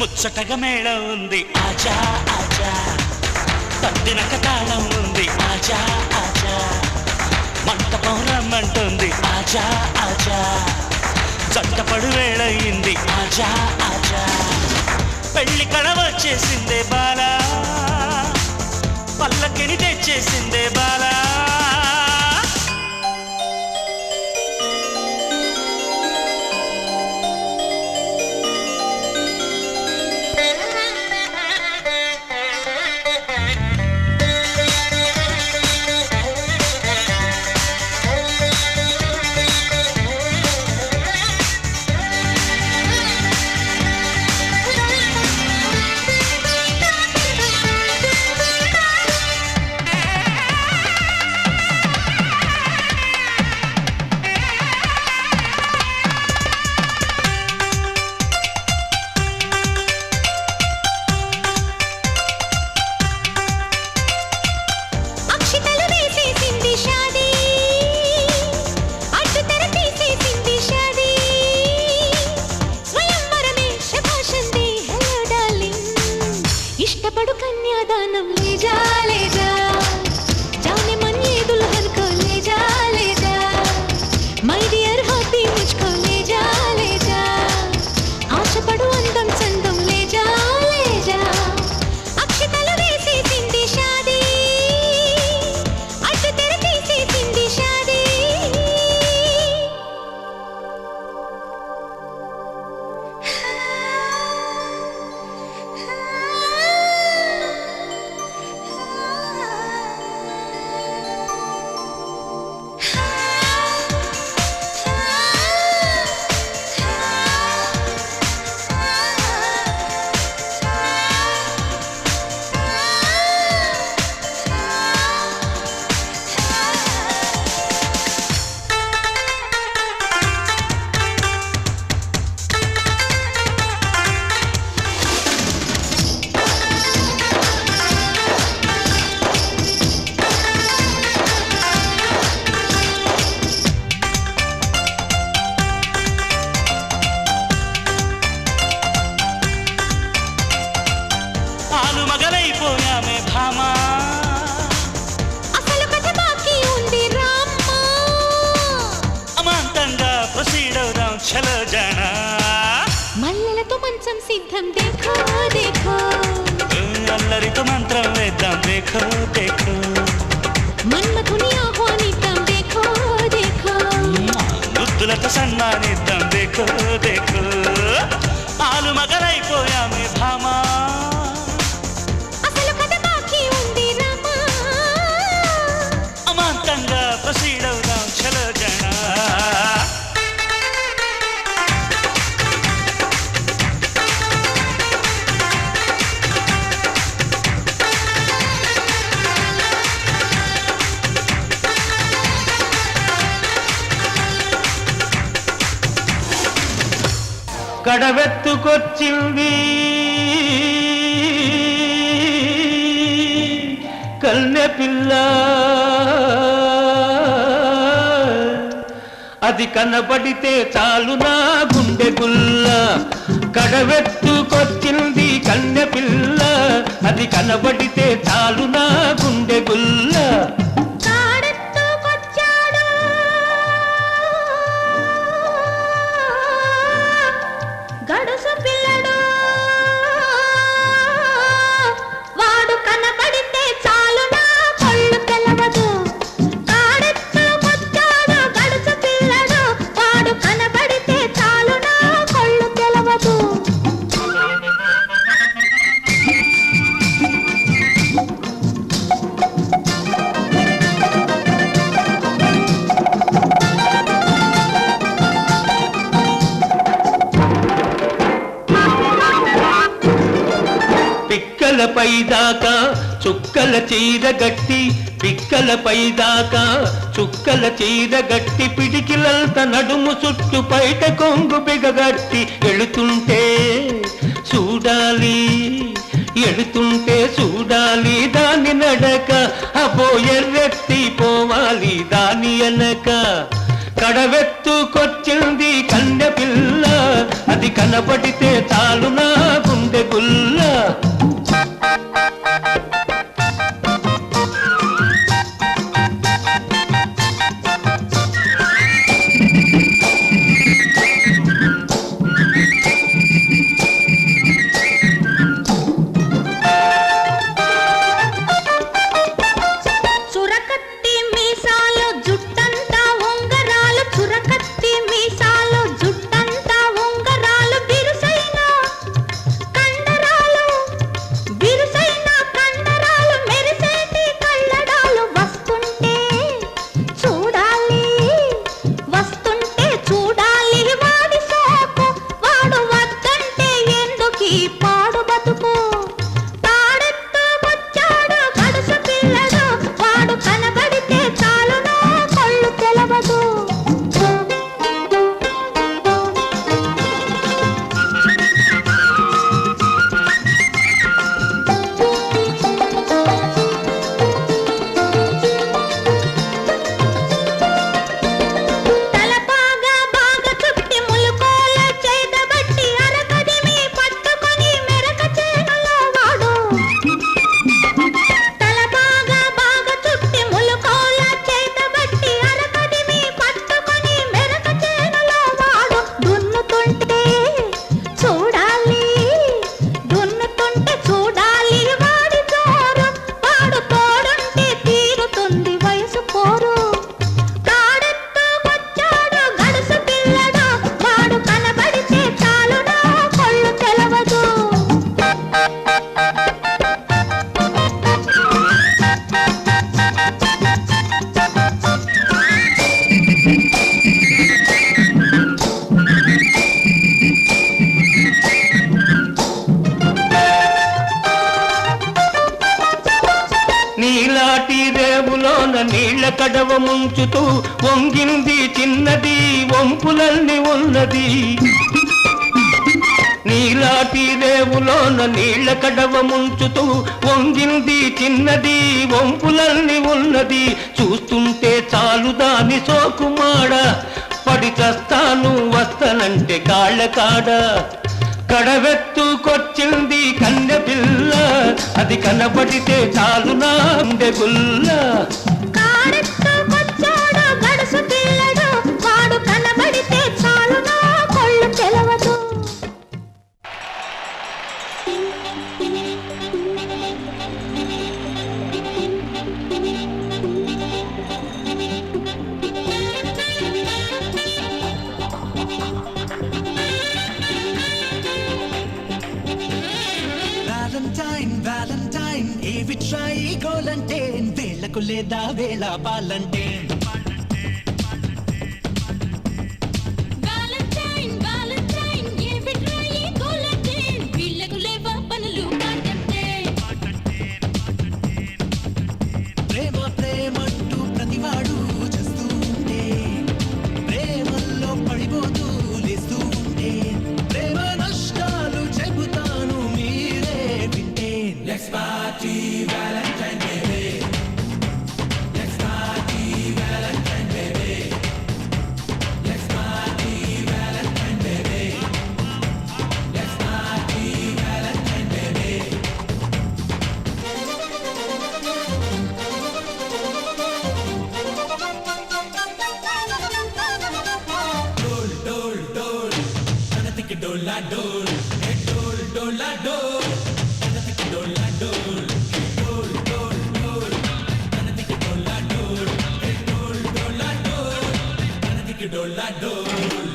ముచ్చటగా మేళం ఉంది ఆజా ఆజా, తద్దినక తాళం ఉంది ఆజా ఆజా, మంటపం రమ్మంటుంది ఆజా ఆజా, జంటపడు వేళయింది ఆజా ఆజా, పెళ్లి కళ వచ్చేసిందే బాలా, పల్లకిని తెచ్చేసిందే బాలా. ఇష్టపడు కన్యాదానం లేజా లేజా, जाने मन ये दुल्हन को ले जा ले जा, मై డియర్ హార్టీ मुझको ले जा ले जा, ఆశపడు అందం చందం ले जा ले जा, అక్షతలు వేసేసింది షాదీ, అడ్డు తెర తీసేసింది షాదీ. మగలైపోయామే భామా, అసలు కథ బాకీ ఉంది రామ్మా, అమాంతంగా ప్రొసీడ్ అవుదాం చలో జానా, మల్లెలతో మంచం సిద్ధం దేఖో దేఖో, అల్లరితో మంత్రం వేద్దాం దేఖో దేఖో, మన్మథుని ఆహ్వానిద్దాం దేఖో దేఖో, బుద్ధులతో సన్మానిద్దాం దేఖో దేఖో, ఆలు మగలైపోయామే భామా, అసలు కథ బాకీ ఉంది రామా, అమాంతంగా ప్రొసీడ్ అవుదాం చలో జానా. కడవెత్తుకొచ్చింది కన్నె పిల్ల, అది కనబడితే చాలు నా గుండె గుల్ల, కడవెత్తుకొచ్చింది కన్నె పిల్ల, అది కనబడితే చాలు నా గుండె గుల్ల, కాడెత్తుకొచ్చాడు గడుసు పిల్లడు, వాడు కనబడితే చాలు నా కళ్ళు తెలవదు, కాడెత్తుకొచ్చాడు గడుసు పిల్లడు, వాడు కనబడితే చాలు నా కళ్ళు తెలవదు. పిక్కలపై దాకా చుక్కల చీర గట్టి, పిక్కలపై దాకా చుక్కల చీర గట్టి, పిడికిలంత నడుము చుట్టు పైట కొంగు బిగగట్టి, ఎడుతుంటే చూడాలి ఎడుతుంటే చూడాలి దాని నడక, అబో ఎర్రెత్తి పోవాలి దాని అనక, కడవెత్తుకొచ్చింది కన్నె పిల్ల, అది కనబడితే చాలు నా గుండె కడవ ముంచుతూ వంగింది చిన్నది వంపులన్నీ ఉన్నది నీలాటి రేవులోన నీళ్ళ కడవ ముంచుతూ వంగింది చిన్నది వంపులన్నీ ఉన్నది చూస్తుంటే చాలు దాని సోకుమాడ పడి చస్తాను వస్తానంటే కాళ్ళ కాడ కడవెత్తుకొచ్చింది కన్నె పిల్ల అది కనబడితే చాలు నా గుల్ల కాడెత్తుకొచ్చాడు గడుసు పిల్లడు వాడు కనబడితే చాలు నా కొళ్ళు తెలవదు వ్యాలంటైన్ వ్యాలంటైన్ ఏవి ట్రై గోలంటే వేళకు లేదా వేళ పాలంటే వాలంటైన్ వాలంటైన్ ఏవి ట్రై గోలంటే వీళ్ళకు లేవా పనులు కాదంటే ప్రేమ ప్రేమంటూ ప్రతివాడు చేస్తూ ఉంటే ప్రేమల్లో పడిపోతూ లేస్తూ ఉంటే ప్రేమ నష్టాలు చెబుతాను మీరే వింటే next party valentine baby next party valentine baby next party valentine baby next party valentine baby డోల్ డోల్ డోల్ తనతికి డోలా డోల్ ఏ డోల్ డోలా డోల్ తనతికి డోలా డోల్ డోల్ డోల్ డోల్ తనతికి డోలా డోల్ ఏ డోల్ డోలా డోల్ తనతికి డోలా డోల్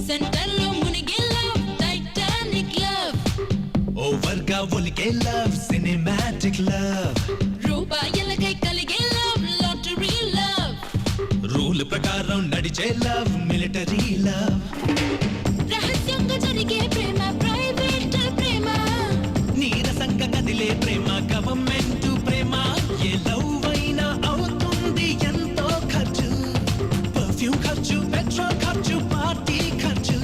సెంటర్లో మునిగే లవ్ టైటానిక్ లవ్ ఓవర్ గా ఒలికే లవ్ సినిమాటిక్ లవ్ రూపాయలకై కలిగే లవ్ లాటరీ లవ్ రూల్ ప్రకారం నడిచే లవ్ మిలిటరీ లవ్ రహస్యంగా జరిగే ప్రేమ ప్రైవేట్ ప్రేమ నీరసంగా కదిలే ప్రేమ గవర్నమెంట్ ప్రేమ ఏ లవ్ అయినా అవుతుంది ఎంతో ఖర్చు పర్ఫ్యూమ్ ఖర్చు పెట్రోల్ ఖర్చు పార్టీ ఖర్చు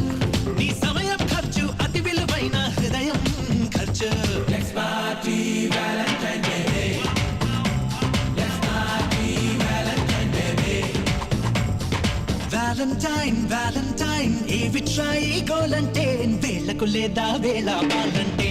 నీ సమయం ఖర్చు అతి విలువైన హృదయం ఖర్చు next party valentine baby next party valentine baby Valentine Valentine ఏవి ట్రై గోలంటే వేళకు లేదా వేళ పాలంటే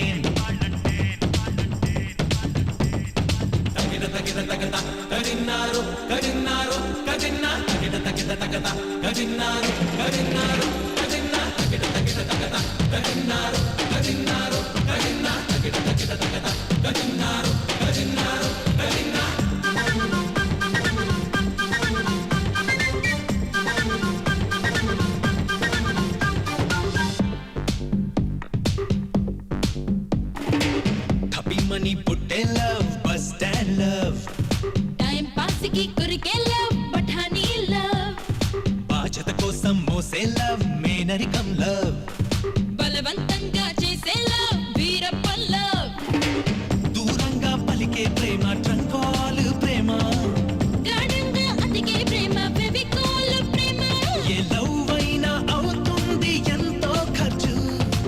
తగిన తగిన తగత కదిన్నారు కదిన్నారు కదిన్నా తగిన తగిన తగత కదిన్నారు కదిన్నారు కదిన్నా తగిన తగిన తగత కదిన్నారు కదిన్నారు కదిన్నా తగిన తగిన తగత కదిన్నారు కదిన్నారు కదిన్నా కపిమని పుట్టే love bus stand love time pass కి కొరికే లవ్ పఠానీ లవ్ బాధ్యత కోసం మోసే లవ్ మేనరికం లవ్ బలవంతంగా చేసే లవ్ వీరప్ప లవ్ దూరంగా పలికే ప్రేమ ట్రంకాల్ ప్రేమ గాఢంగా అతికే ప్రేమ ఫెవికాల్ ప్రేమ ఏ లవ్ అయినా అవుతుంది ఎంతో ఖర్చు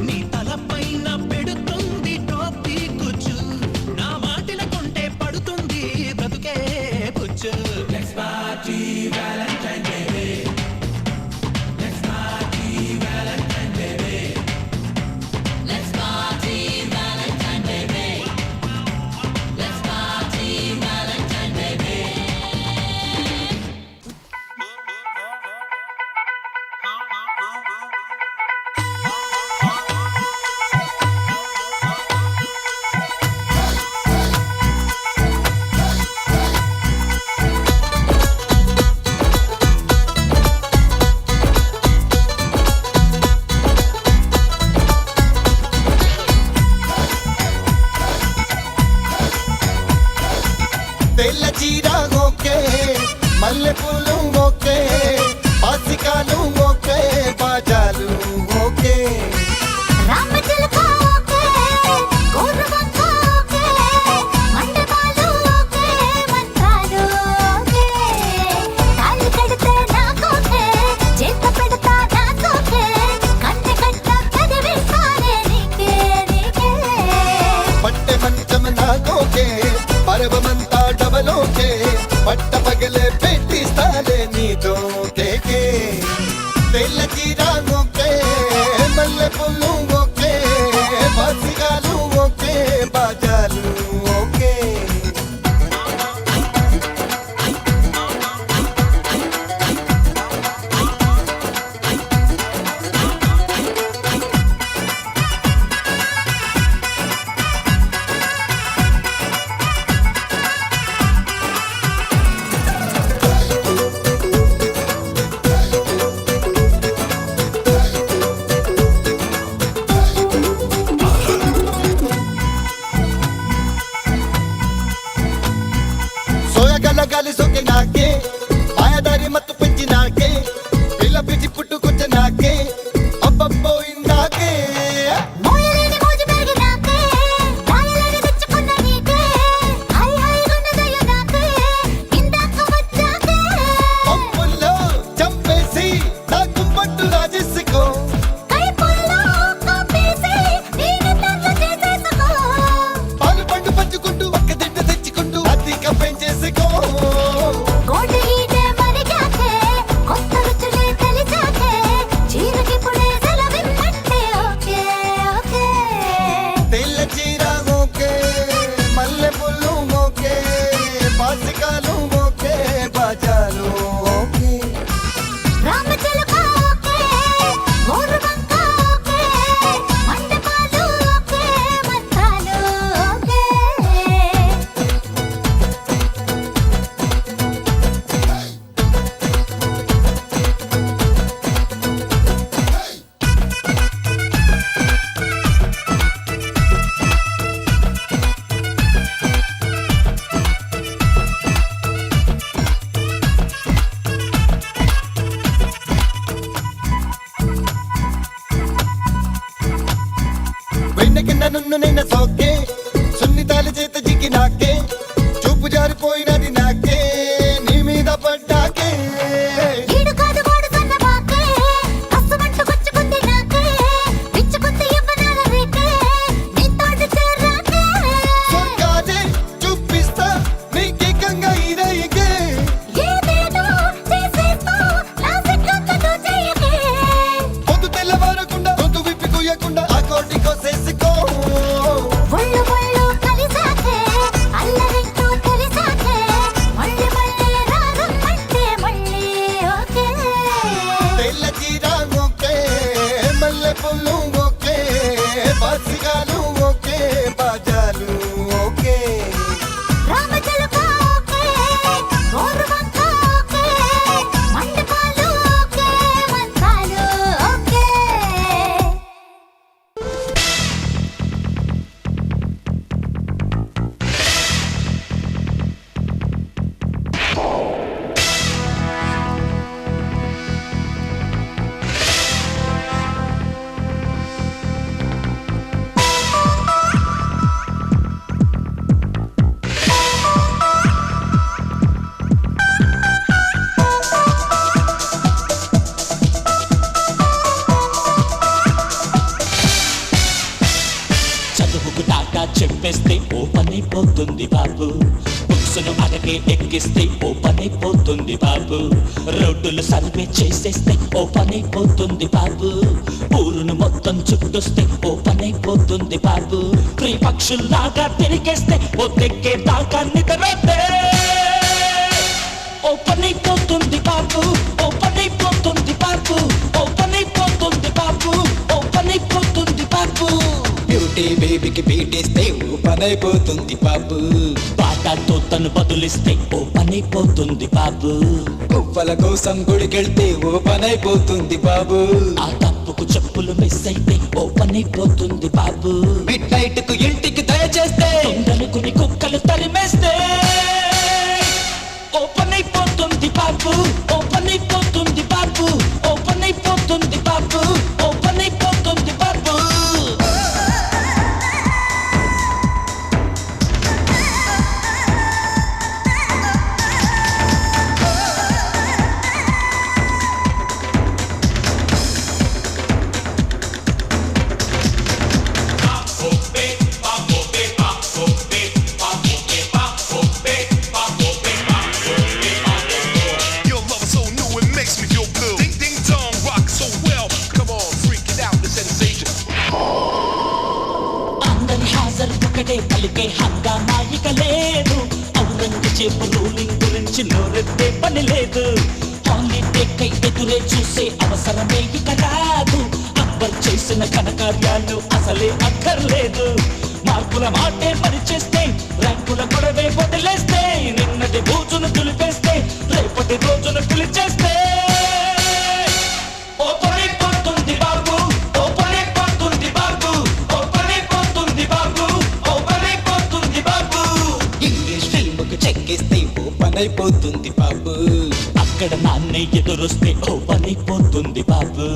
నీ తలపైన పెడుతుంది టోపీ కూర్చు నా మాటిన కొంటే పడుతుంది బ్రతుకే పుచ్చు next party valentine baby next party valentine నున్ను నిన్న సోకే సున్నితాల చేత జిగి నాకే చూపు జారిపోయినది నాకే నీ మీద పడ్డాకే స్వర్గాలే చూపిస్తా నీకేకంగా ఇదయ్యకే పొద్దు తెల్లవారకుండా పొద్దు విప్పి కుయ్యకుండా ఆ కోటి కోసేసుకో తెల్ల చీర ఓకే మల్లె పువ్వు ఓకే బాసిగాలు ఓకే బాజాలు ఓకే చదువుకు దాకా చెప్పేస్తే ఓ పనైపోతుంది బాబు బుక్స్ను అడగే ఎక్కిస్తే ఓ పనైపోతుంది బాబు రోడ్డులు సర్వే చేసేస్తే ఓ పనైపోతుంది బాబు ఊరును మొత్తం చుట్టొస్తే ఓ పనైపోతుంది బాబు ప్రీ పక్షుల్లాగా తిరిగేస్తే ఓ తెక్కే దాకా నిద్రతే ఓ పనైపోతుంది బాబు ఓ పనైపోతుంది బాబు ఓ పనైపోతుంది బాబు ఓ పనైపోతుంది బాబు బ్యూటీ బేబీకి బీటిస్తే ఓ పనైపోతుంది బాబు బాటాతో తను బదులిస్తే ఓ పనైపోతుంది బాబు పువ్వుల కోసం గుడికెళ్తే ఓ పనైపోతుంది బాబు ఆ తప్పుకు చెప్పులు మిస్ అయితే ఓ పనైపోతుంది బాబు మిడ్ నైట్ కు ఇంటికి దయచేస్తే దొంగలుకుని కుక్కలు తరిమేస్తే ఓ పనైపోతుంది బాబు ఓ పనైపోతుంది బాబు ఓ పనైపోతుంది బాబు ఓ పనైపోతుంది బాబు Your love is so new, it makes me feel good. Ding ding dong, rock so well. Come on, freak it out, the sensation. అందరి హాజరు ఒకటే పలికే హంగామా ఇక లేదు ఔరంగజేబు రూలింగ్ గురించి నోరెత్తే పని లేదు హాలిడే కై ఎదురే చూసే అవసరమే ఇక రాదు అక్బర్ చేసిన ఘనకార్యాలు అసలే అక్కర్లేదు మార్పుల మాటే పని చేస్తే ర్యాంకుల గొడవే వదిలేస్తే నిన్నటి రోజును తులిపేస్తే రేపటి రోజును పిలిచేస్తే ఓ పనైపోతుంది బాబు ఓ పనైపోతుంది బాబు ఓ పనైపోతుంది బాబు ఓ పనైపోతుంది బాబు ఇంగ్లీష్ ఫిల్మ్ కు చెక్కిస్తే ఓ పనైపోతుంది బాబు అక్కడ నాన్నే ఎదురొస్తే ఓ పనైపోతుంది బాబు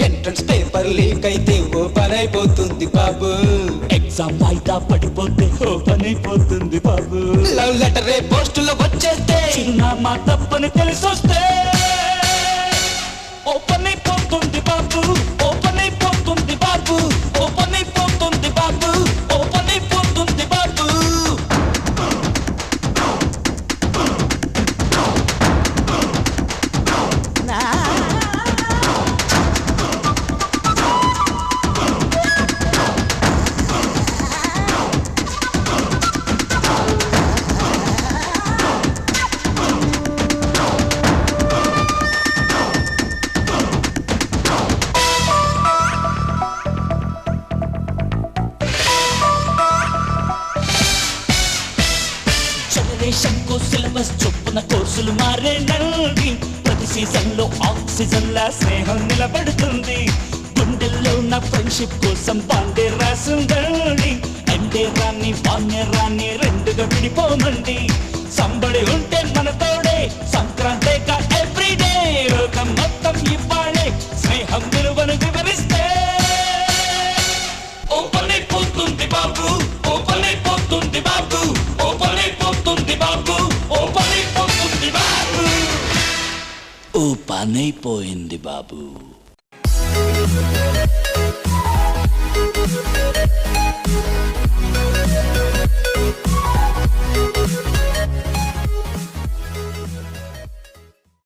ఎంట్రన్స్ పేపర్ లీక్ అయితే ఓ పనైపోతుంది బాబు ఎగ్జామ్ వాయిదా పడిపోతే ఓ పనైపోతుంది బాబు లవ్ లెటర్ పోస్టులో వచ్చేస్తే చిరునామా తప్పని తెలిసొస్తే ఓ పనైపోతుంది బాబు ఓ పనైపోతుంది బాబు ఓ పనైపోతుంది బాబు ఓ పనైపోతుంది బాబు జనరేషన్ కు సిలబస్ చొప్పున కోర్సులు మారేనండి ప్రతి సీజన్ లో ఆక్సిజన్ లా స్నేహం నిలబడుతుంది గుండెల్లో నా ఫ్రెండ్షిప్ కోసం బాండే రాసిందండి ఎండే రాని వాణ్య రాని రెండుగా విడిపోమండి సంబడి ఉంటే మన తోడే సంక్రాంతిగా ఎవ్రీడే లోకం మొత్తం ఇవ్వాలే స్నేహం విలువను వివరిస్తే ఓ పనైపోతుంది పనైపోయింది బాబు.